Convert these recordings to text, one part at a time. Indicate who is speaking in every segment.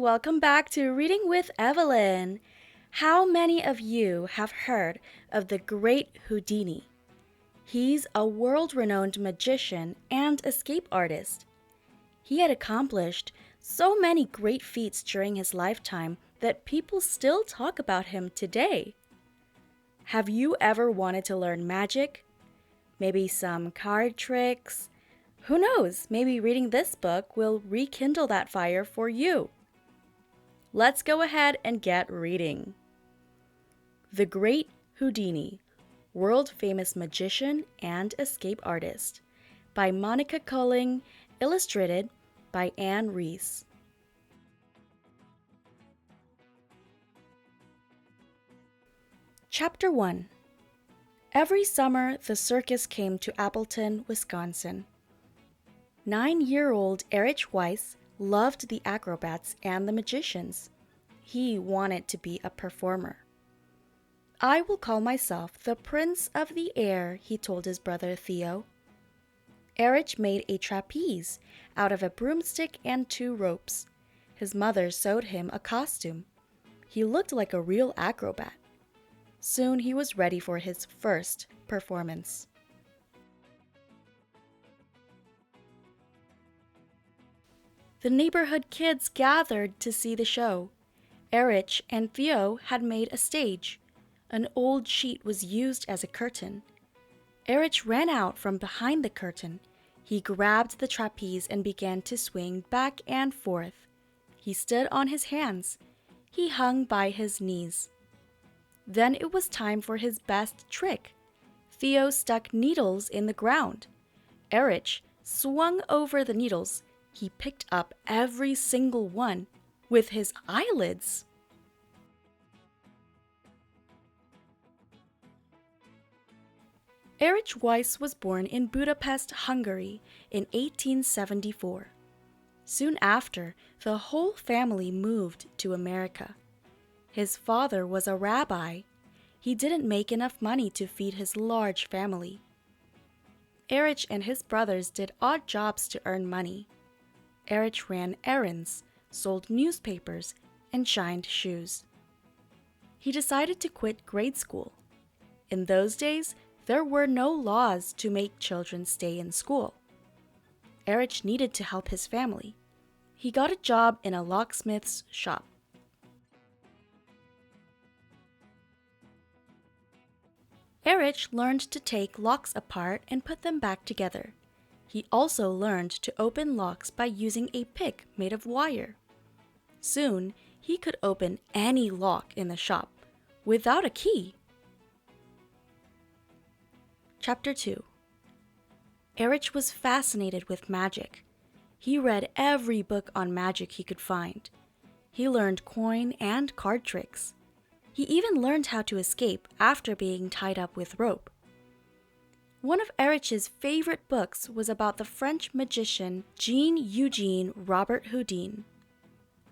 Speaker 1: welcome back to Reading with Evelyn. How many of you have heard of the Great Houdini? He's a world-renowned magician and escape artist. He had accomplished so many great feats during his lifetime that people still talk about him today. Have you ever wanted to learn magic? Maybe some card tricks? Who knows, maybe reading this book will rekindle that fire for you. Let's go ahead and get reading. The Great Houdini, World-Famous Magician and Escape Artist by Monica Kulling, illustrated by Reas. Chapter 1. Every summer, the circus came to Appleton, Wisconsin. 9-year-old Erich Weiss loved the acrobats and the magicians. He wanted to be a performer. "I will call myself the Prince of the Air," he told his brother Theo. Erich made a trapeze out of a broomstick and 2 ropes. His mother sewed him a costume. He looked like a real acrobat. Soon he was ready for his first performance. The neighborhood kids gathered to see the show. Erich and Theo had made a stage. An old sheet was used as a curtain. Erich ran out from behind the curtain. He grabbed the trapeze and began to swing back and forth. He stood on his hands. He hung by his knees. Then it was time for his best trick. Theo stuck needles in the ground. Erich swung over the needles. He picked up every single one with his eyelids. Erich Weiss was born in Budapest, Hungary in 1874. Soon after, the whole family moved to America. His father was a rabbi. He didn't make enough money to feed his large family. Erich and his brothers did odd jobs to earn money. Erich ran errands, sold newspapers, and shined shoes. He decided to quit grade school. In those days, there were no laws to make children stay in school. Erich needed to help his family. He got a job in a locksmith's shop. Erich learned to take locks apart and put them back together. He also learned to open locks by using a pick made of wire. Soon, he could open any lock in the shop without a key. Chapter 2. Erich was fascinated with magic. He read every book on magic he could find. He learned coin and card tricks. He even learned how to escape after being tied up with rope. One of Erich's favorite books was about the French magician Jean-Eugène Robert Houdin.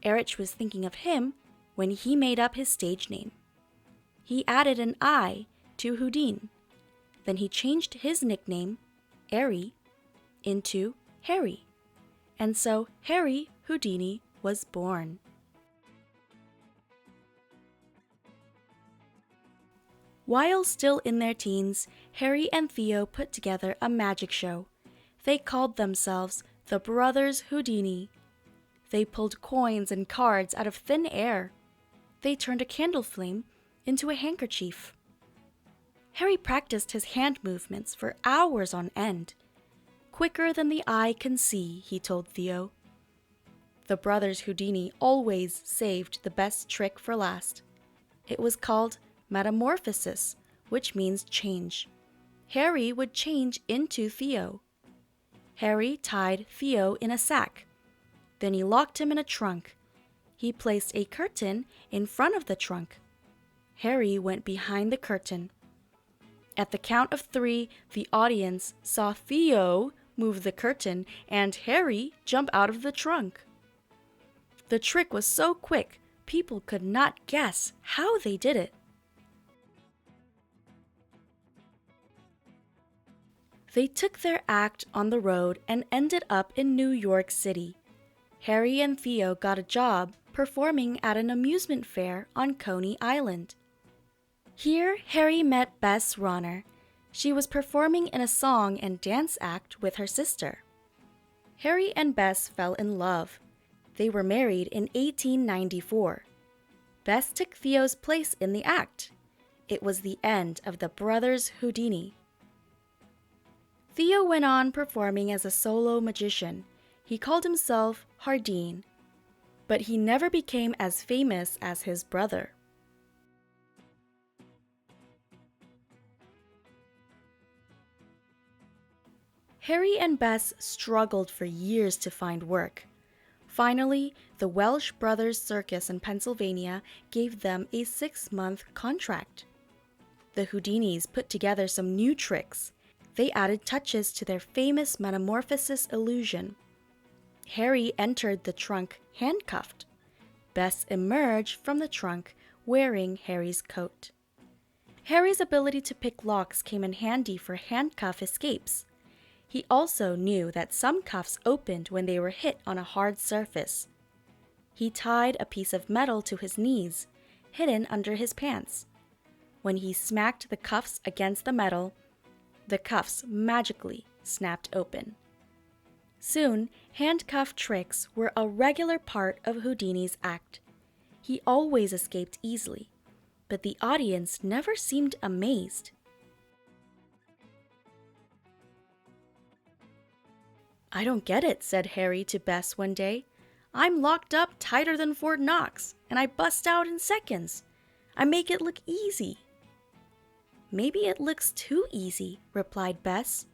Speaker 1: Erich was thinking of him when he made up his stage name. He added an I to Houdin. Then he changed his nickname, Harry, into Harry. And so Harry Houdini was born. While still in their teens, Harry and Theo put together a magic show. They called themselves the Brothers Houdini. They pulled coins and cards out of thin air. They turned a candle flame into a handkerchief. Harry practiced his hand movements for hours on end. "Quicker than the eye can see," he told Theo. The Brothers Houdini always saved the best trick for last. It was called metamorphosis, which means change. Harry would change into Theo. Harry tied Theo in a sack. Then he locked him in a trunk. He placed a curtain in front of the trunk. Harry went behind the curtain. At the count of 3, the audience saw Theo move the curtain and Harry jump out of the trunk. The trick was so quick, people could not guess how they did it. They took their act on the road and ended up in New York City. Harry and Theo got a job performing at an amusement fair on Coney Island. Here, Harry met Bess Ronner. She was performing in a song and dance act with her sister. Harry and Bess fell in love. They were married in 1894. Bess took Theo's place in the act. It was the end of the Brothers Houdini. Theo went on performing as a solo magician. He called himself Hardin, but he never became as famous as his brother. Harry and Bess struggled for years to find work. Finally, the Welsh Brothers Circus in Pennsylvania gave them a 6-month contract. The Houdinis put together some new tricks. They added touches to their famous metamorphosis illusion. Harry entered the trunk handcuffed. Bess emerged from the trunk wearing Harry's coat. Harry's ability to pick locks came in handy for handcuff escapes. He also knew that some cuffs opened when they were hit on a hard surface. He tied a piece of metal to his knees, hidden under his pants. When he smacked the cuffs against the metal, the cuffs magically snapped open. Soon, handcuff tricks were a regular part of Houdini's act. He always escaped easily, but the audience never seemed amazed. "I don't get it," said Harry to Bess one day. "I'm locked up tighter than Fort Knox, and I bust out in seconds. I make it look easy." "Maybe it looks too easy," replied Bess.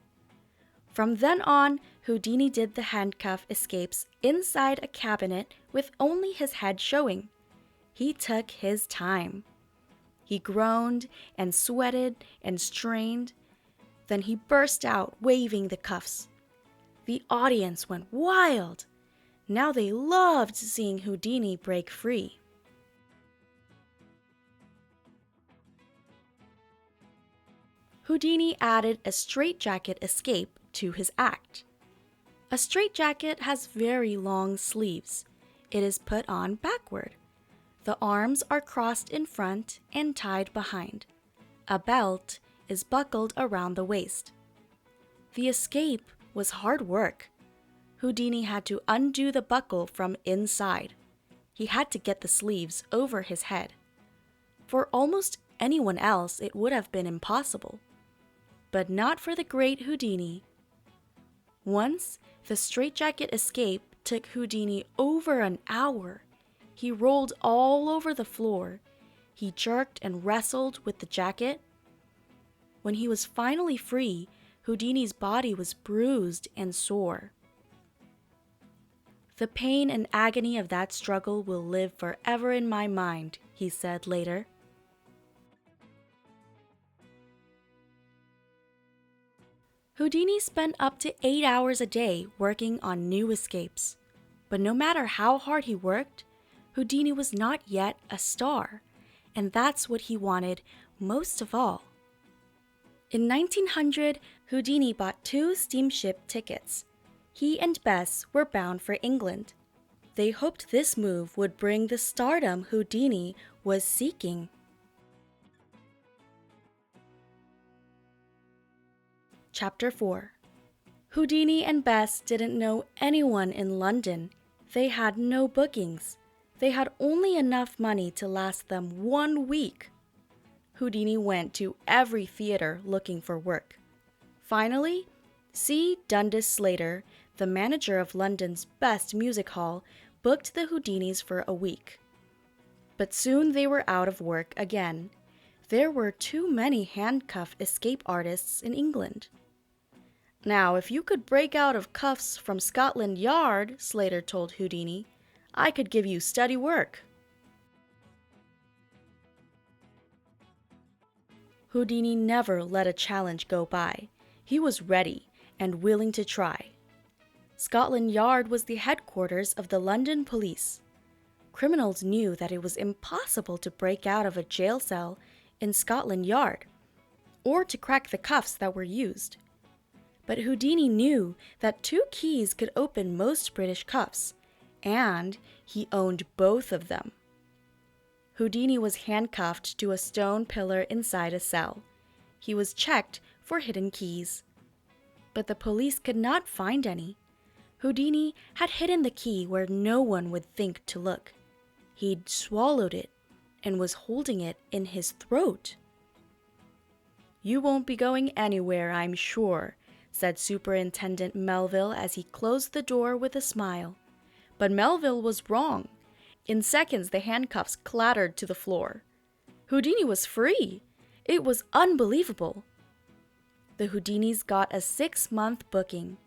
Speaker 1: From then on, Houdini did the handcuff escapes inside a cabinet with only his head showing. He took his time. He groaned and sweated and strained. Then he burst out waving the cuffs. The audience went wild. Now they loved seeing Houdini break free. Houdini added a straitjacket escape to his act. A straitjacket has very long sleeves. It is put on backward. The arms are crossed in front and tied behind. A belt is buckled around the waist. The escape was hard work. Houdini had to undo the buckle from inside. He had to get the sleeves over his head. For almost anyone else, it would have been impossible. But not for the great Houdini. Once, the straitjacket escape took Houdini over an hour. He rolled all over the floor. He jerked and wrestled with the jacket. When he was finally free, Houdini's body was bruised and sore. "The pain and agony of that struggle will live forever in my mind," he said later. Houdini spent up to 8 hours a day working on new escapes. But no matter how hard he worked, Houdini was not yet a star, and that's what he wanted most of all. In 1900, Houdini bought 2 steamship tickets. He and Bess were bound for England. They hoped this move would bring the stardom Houdini was seeking. Chapter 4. Houdini and Bess didn't know anyone in London. They had no bookings. They had only enough money to last them 1 week. Houdini went to every theater looking for work. Finally, C. Dundas Slater, the manager of London's best music hall, booked the Houdinis for a week. But soon they were out of work again. There were too many handcuff escape artists in England. "Now, if you could break out of cuffs from Scotland Yard," Slater told Houdini, "I could give you steady work." Houdini never let a challenge go by. He was ready and willing to try. Scotland Yard was the headquarters of the London police. Criminals knew that it was impossible to break out of a jail cell in Scotland Yard, or to crack the cuffs that were used. But Houdini knew that 2 keys could open most British cuffs, and he owned both of them. Houdini was handcuffed to a stone pillar inside a cell. He was checked for hidden keys. But the police could not find any. Houdini had hidden the key where no one would think to look. He'd swallowed it and was holding it in his throat. "You won't be going anywhere, I'm sure," said Superintendent Melville as he closed the door with a smile. But Melville was wrong. In seconds, the handcuffs clattered to the floor. Houdini was free. It was unbelievable. The Houdinis got a 6-month booking.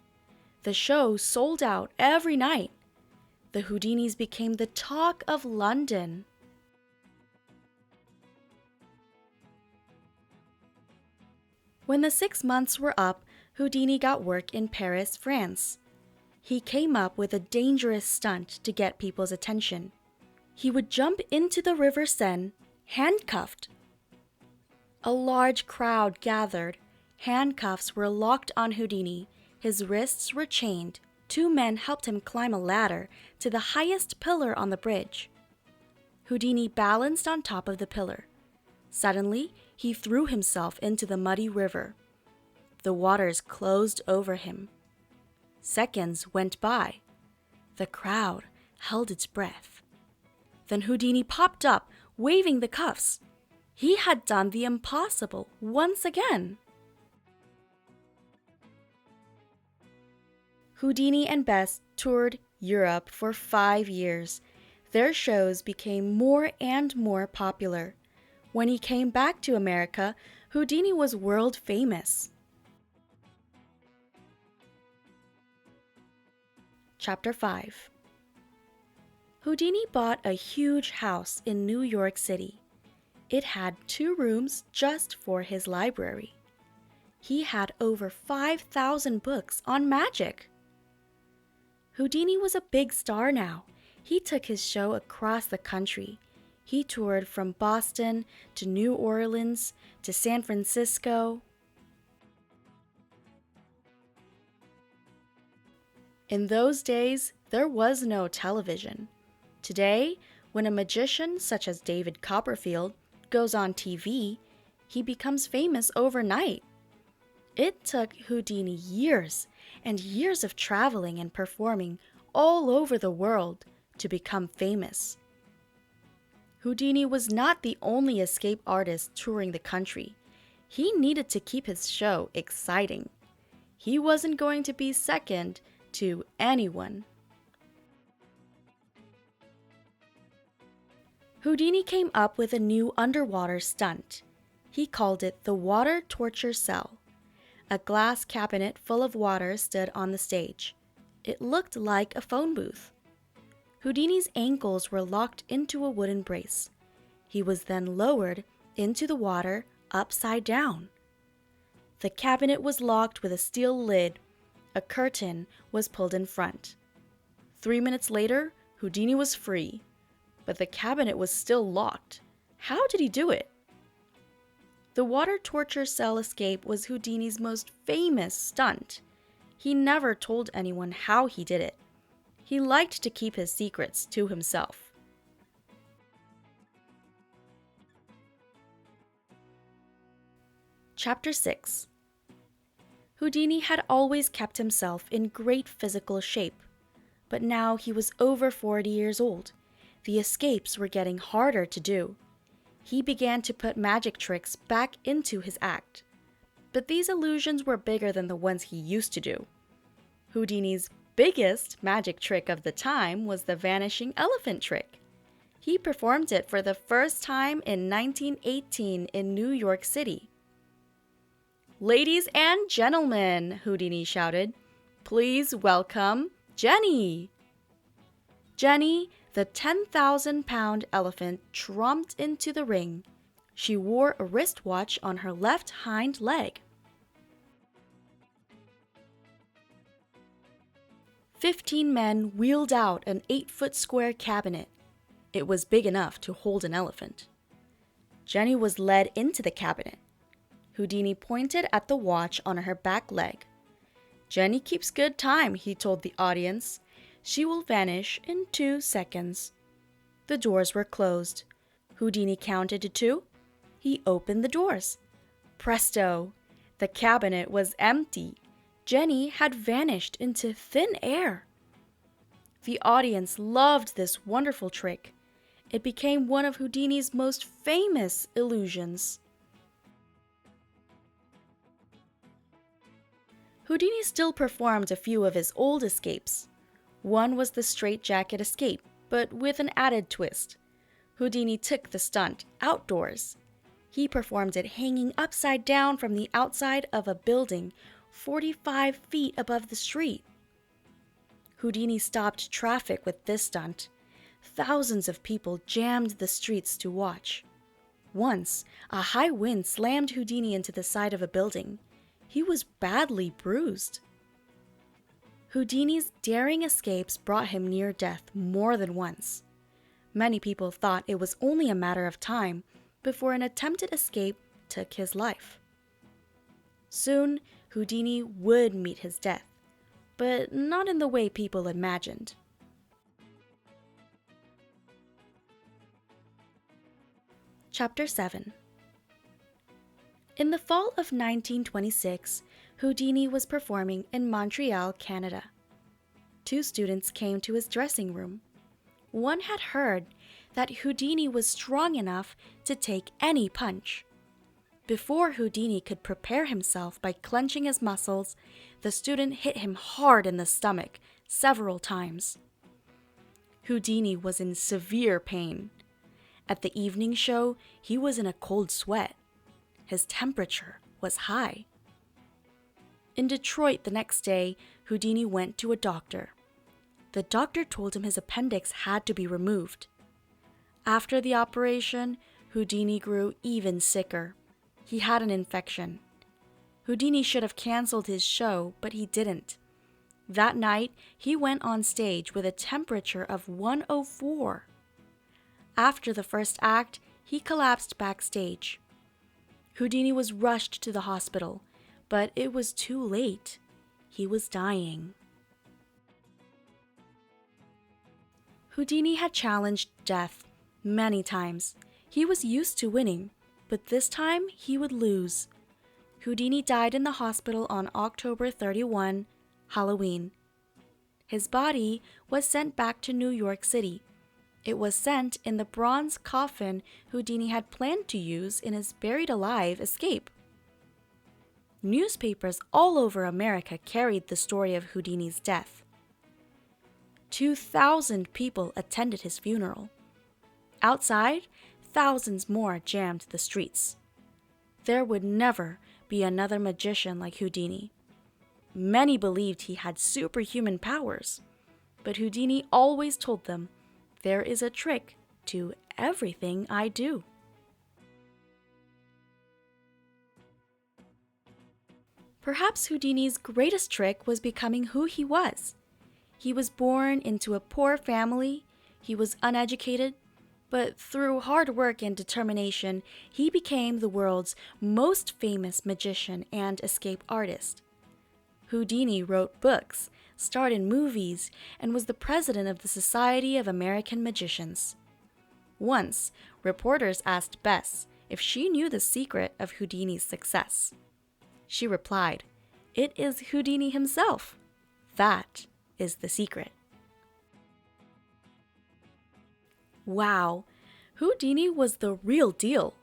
Speaker 1: The show sold out every night. The Houdinis became the talk of London. When the 6 months were up, Houdini got work in Paris, France. He came up with a dangerous stunt to get people's attention. He would jump into the River Seine, handcuffed. A large crowd gathered. Handcuffs were locked on Houdini. His wrists were chained. 2 men helped him climb a ladder to the highest pillar on the bridge. Houdini balanced on top of the pillar. Suddenly, he threw himself into the muddy river. The waters closed over him. Seconds went by. The crowd held its breath. Then Houdini popped up, waving the cuffs. He had done the impossible once again. Houdini and Bess toured Europe for 5 years. Their shows became more and more popular. When he came back to America, Houdini was world famous. Chapter 5. Houdini bought a huge house in New York City. It had 2 rooms just for his library. He had over 5,000 books on magic. Houdini was a big star now. He took his show across the country. He toured from Boston to New Orleans to San Francisco. In those days, there was no television. Today, when a magician such as David Copperfield goes on TV, he becomes famous overnight. It took Houdini years and years of traveling and performing all over the world to become famous. Houdini was not the only escape artist touring the country. He needed to keep his show exciting. He wasn't going to be second to anyone. Houdini came up with a new underwater stunt. He called it the water torture cell. A glass cabinet full of water stood on the stage. It looked like a phone booth. Houdini's ankles were locked into a wooden brace. He was then lowered into the water upside down. The cabinet was locked with a steel lid. A curtain was pulled in front. 3 minutes later, Houdini was free. But the cabinet was still locked. How did he do it? The water torture cell escape was Houdini's most famous stunt. He never told anyone how he did it. He liked to keep his secrets to himself. Chapter 6. Houdini had always kept himself in great physical shape, but now he was over 40 years old. The escapes were getting harder to do. He began to put magic tricks back into his act. But these illusions were bigger than the ones he used to do. Houdini's biggest magic trick of the time was the vanishing elephant trick. He performed it for the first time in 1918 in New York City. "Ladies and gentlemen," Houdini shouted, "please welcome Jenny." Jenny, the 10,000-pound elephant, trumped into the ring. She wore a wristwatch on her left hind leg. 15 men wheeled out an 8-foot square cabinet. It was big enough to hold an elephant. Jenny was led into the cabinet. Houdini pointed at the watch on her back leg. "Jenny keeps good time," he told the audience. She will vanish in 2 seconds. The doors were closed. Houdini counted to 2. He opened the doors. Presto! The cabinet was empty. Jenny had vanished into thin air. The audience loved this wonderful trick. It became one of Houdini's most famous illusions. Houdini still performed a few of his old escapes. One was the straitjacket escape, but with an added twist. Houdini took the stunt outdoors. He performed it hanging upside down from the outside of a building 45 feet above the street. Houdini stopped traffic with this stunt. Thousands of people jammed the streets to watch. Once, a high wind slammed Houdini into the side of a building. He was badly bruised. Houdini's daring escapes brought him near death more than once. Many people thought it was only a matter of time before an attempted escape took his life. Soon, Houdini would meet his death, but not in the way people imagined. Chapter 7. In the fall of 1926, Houdini was performing in Montreal, Canada. 2 students came to his dressing room. One had heard that Houdini was strong enough to take any punch. Before Houdini could prepare himself by clenching his muscles, the student hit him hard in the stomach several times. Houdini was in severe pain. At the evening show, he was in a cold sweat. His temperature was high. In Detroit the next day, Houdini went to a doctor. The doctor told him his appendix had to be removed. After the operation, Houdini grew even sicker. He had an infection. Houdini should have canceled his show, but he didn't. That night, he went on stage with a temperature of 104. After the first act, he collapsed backstage. Houdini was rushed to the hospital, but it was too late. He was dying. Houdini had challenged death many times. He was used to winning, but this time he would lose. Houdini died in the hospital on October 31, Halloween. His body was sent back to New York City. It was sent in the bronze coffin Houdini had planned to use in his buried alive escape. Newspapers all over America carried the story of Houdini's death. 2,000 people attended his funeral. Outside, thousands more jammed the streets. There would never be another magician like Houdini. Many believed he had superhuman powers, but Houdini always told them, "There is a trick to everything I do." Perhaps Houdini's greatest trick was becoming who he was. He was born into a poor family, he was uneducated, but through hard work and determination, he became the world's most famous magician and escape artist. Houdini wrote books, starred in movies, and was the president of the Society of American Magicians. Once, reporters asked Bess if she knew the secret of Houdini's success. She replied, "It is Houdini himself. That is the secret." Wow, Houdini was the real deal.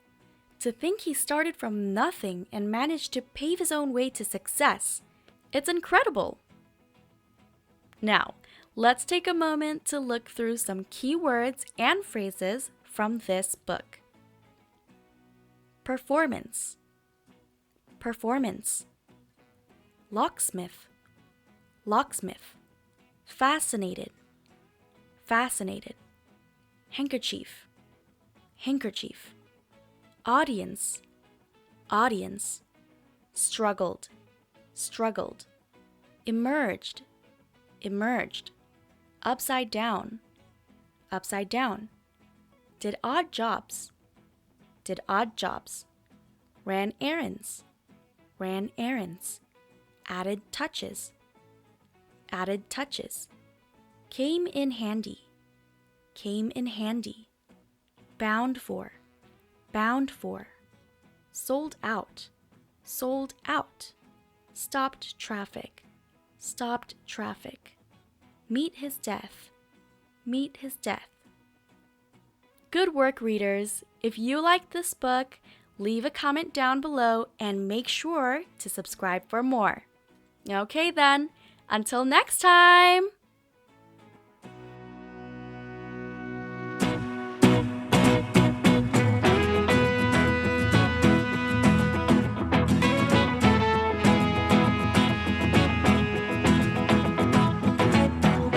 Speaker 1: To think he started from nothing and managed to pave his own way to success. It's incredible. Now, let's take a moment to look through some key words and phrases from this book. Performance. Performance. Locksmith. Locksmith. Fascinated. Fascinated. Handkerchief. Handkerchief. Audience. Audience. Struggled. Struggled. Emerged. Emerged. Upside down. Upside down. Did odd jobs. Did odd jobs. Ran errands. Ran errands. Added touches. Added touches. came in handy, came in handy. Bound for, sold out, sold out. Stopped traffic, stopped traffic. Meet his death, meet his death. Good work, readers. If you liked this book, leave a comment down below and make sure to subscribe for more. Okay then, until next time!